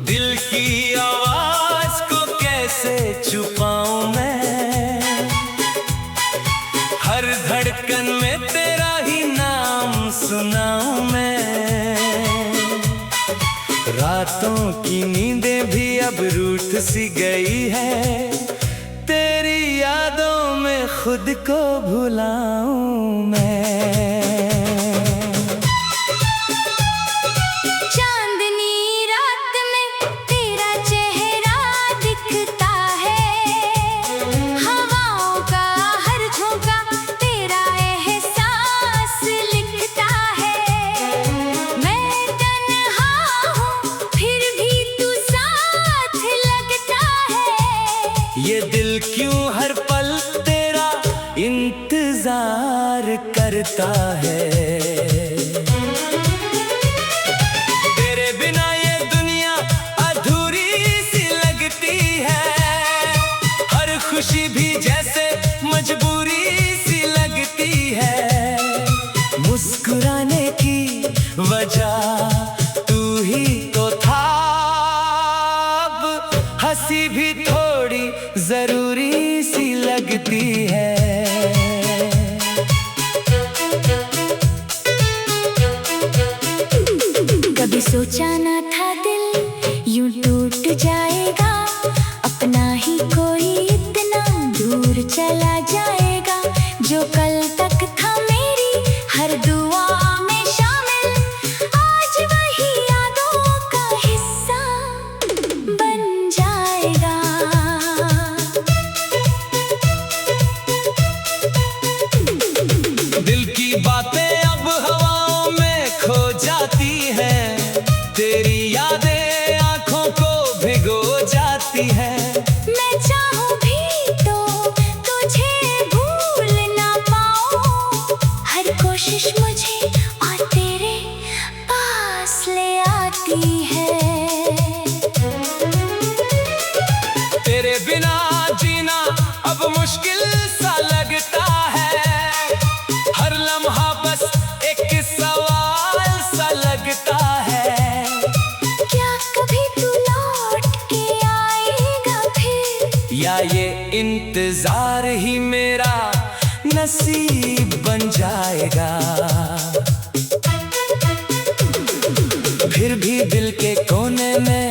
दिल की आवाज को कैसे छुपाऊं मैं, हर धड़कन में तेरा ही नाम सुनाऊं मैं। रातों की नींदें भी अब रूठ सी गई है, तेरी यादों में खुद को भुलाऊं मैं। ये दिल क्यों हर पल तेरा इंतजार करता है, तेरे बिना ये दुनिया अधूरी सी लगती है, हर खुशी भी जैसे मजबूरी सी लगती है। मुस्कुराने की वजह तू ही तो था, अब हंसी भी थोड़ी जरूरी सी लगती है। कभी सोचा ना था दिल यूं टूट जाएगा, अपना ही कोई इतना दूर चला जाएगा। जो कल तक था मेरी हर दुआ में शामिल, आज वही यादों का हिस्सा बन जाएगा। दिल की बातें अब हवाओं में खो जाती हैं, तेरी यादें आंखों को भिगो जाती हैं। मैं चाहूं भी तो तुझे भूल ना पाऊं, हर कोशिश मुझे और तेरे पास ले आती है। तेरे बिना जीना अब मुश्किल सा लगता है, हर लम्हा बस एक सवाल सा लगता है। क्या कभी तू लौट के आएगा फिर, या ये इंतजार ही मेरा नसीब बन जाएगा। फिर भी दिल के कोने में